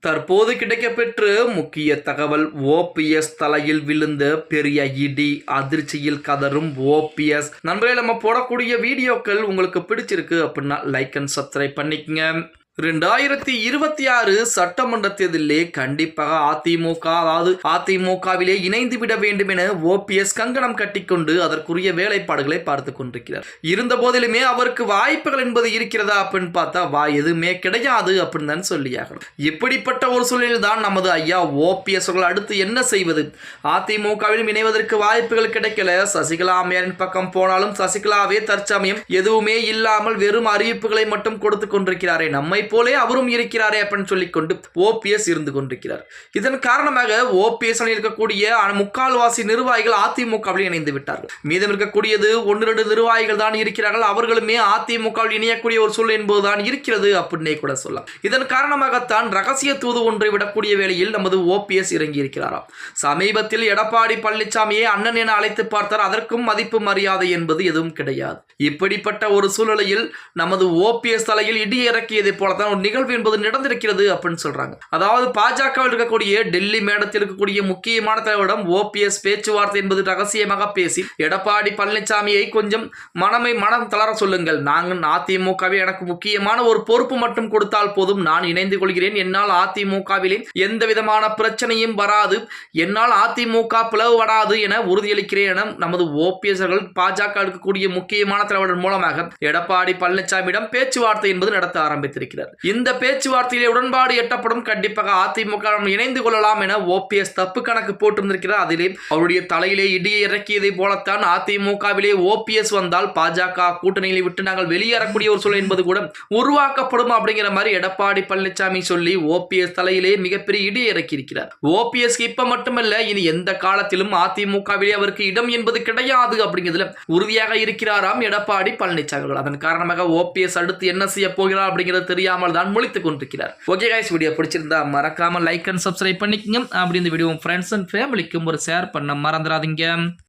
தற்போது கிடைக்கப்பெற்று முக்கிய தகவல். ஓபிஎஸ் தலையில் விழுந்த பெரிய இடி, அதிர்ச்சியில் கதரும் ஓபிஎஸ். நண்பர்களே, நம்ம போடக்கூடிய வீடியோக்கள் உங்களுக்கு பிடிச்சிருக்கு அப்படின்னா லைக் அண்ட் சப்ஸ்கிரைப் பண்ணிக்கங்க. 2026 சட்டமன்ற தேர்தலிலே கண்டிப்பாக அதிமுகவிலே இணைந்து விட வேண்டும் என ஓபிஎஸ் கங்கணம் கட்டிக்கொண்டு அதற்குரிய வேலைப்பாடுகளை பார்த்து கொண்டிருக்கிறார். இருந்த போதிலுமே அவருக்கு வாய்ப்புகள் என்பது இருக்கிறதா அப்படின்னு பார்த்தா எதுவுமே கிடையாது அப்படின்னு தான் சொல்லியாகணும். இப்படிப்பட்ட ஒரு சூழலில் தான் நமது ஐயா ஓபிஎஸ் அவர்கள் அடுத்து என்ன செய்வது? அதிமுகவிலும் இணைவதற்கு வாய்ப்புகள் கிடைக்கல. சசிகலா அம்மையாரின் பக்கம் போனாலும் சசிகலாவே தற்சமயம் எதுவுமே இல்லாமல் வெறும் அறிவிப்புகளை மட்டும் கொடுத்து கொண்டிருக்கிறாரே, நம்மை போலே அவரும் இருக்கிறாரே அப்படின்னு சொல்லிக்கொண்டு ஓபிஎஸ் இருந்து கொண்டிருக்கிறார். இதன் காரணமாக ஓபிஎஸ் இருக்கக்கூடிய முக்கால்வாசி நிர்வாகிகள் அதிமுகவில் இணைந்து விட்டார்கள். மீதம் இருக்கக்கூடியது 1-2 நிர்வாகிகள் தான் இருக்கிறார்கள். அவர்களுமே அதிமுகவில் இணையக்கூடிய ஒரு சூழல் என்பதுதான் இருக்கிறது அப்படின்னே கூட சொல்லலாம். இதன் காரணமாகத்தான் ரகசிய தூது ஒன்றை விடக்கூடிய வேளையில் நமது ஓபிஎஸ் இறங்கி இருக்கிறாராம். சமீபத்தில் எடப்பாடி பழனிசாமியை அண்ணன் என அழைத்து பார்த்தார். அதற்கும் மதிப்பு மரியாதை என்பது எதுவும் கிடையாது. இப்படிப்பட்ட ஒரு சூழலில் நமது ஓபிஎஸ் தலையில் இடி இறக்கியதை போல ஒரு நிகழ்வு என்பது நடந்திருக்கிறது அப்படின்னு சொல்றாங்க. அதாவது பாஜகவில் இருக்கக்கூடிய டெல்லி மேடத்தில் இருக்கக்கூடிய முக்கியமான தலைவரிடம் ஓபிஎஸ் பேச்சுவார்த்தை என்பது ரகசியமாக பேசி எடப்பாடி பழனிசாமியை கொஞ்சம் மனம் தளர சொல்லுங்கள், நாங்கள் அதிமுகவில் எனக்கு முக்கியமான ஒரு பொறுப்பு மட்டும் கொடுத்தால் போதும், நான் இணைந்து கொள்கிறேன், என்னால் அதிமுகவிலே எந்த விதமான பிரச்சனையும் வராது, என்னால் அதிமுக பிளவுபடாது என உறுதியளிக்கிறேன் என நமது ஓபிஎஸ் அவர்கள் பாஜக இருக்கக்கூடிய முக்கியமான தலைவர்கள் மூலமாக எடப்பாடி பழனிசாமியிடம் பேச்சுவார்த்தை என்பது நடத்த ஆரம்பித்திருக்கிறார். இந்த பேச்சுவார்த்தையிலே உடன்பாடு எட்டப்படும், கண்டிப்பாக அதிமுக இணைந்து கொள்ளலாம் என ஓபிஎஸ் தப்பு கணக்கு போட்டிருந்திருக்கிறார். அதிலே அவருடைய தலையிலே இடியை இறக்கியதை போலத்தான் அதிமுகவிலே ஓபிஎஸ் வந்தால் பாஜக கூட்டணியை விட்டு நாங்கள் வெளியேறக்கூடிய ஒரு சூழல் என்பது கூட உருவாக்கப்படும் அப்படிங்கிற மாதிரி எடப்பாடி பழனிசாமி சொல்லி ஓபிஎஸ் தலையிலே மிகப்பெரிய இடியை இறக்கி இருக்கிறார். ஓபிஎஸ் இப்ப மட்டுமல்ல, இனி எந்த காலத்திலும் அதிமுகவிலே அவருக்கு இடம் என்பது கிடையாது அப்படிங்கிறதுல உறுதியாக இருக்கிறாராம் எடப்பாடி பழனிசாமி. அதன் காரணமாக ஓபிஎஸ் அடுத்து என்ன செய்ய போகிறார் அப்படிங்கிறது தெரியாமல் தான் முழித்துக் கொண்டிருக்கிறார். ஓகே கைஸ், வீடியோ பிடிச்சிருந்தா மறக்காம லைக் அண்ட் சப்ஸ்கிரைப் பண்ணிக்கங்க. அப்படி இந்த வீடியோ ஃப்ரெண்ட்ஸ் அண்ட் ஃபேமிலிக்கும் ஒரு ஷேர் பண்ண மறந்துடாதீங்க.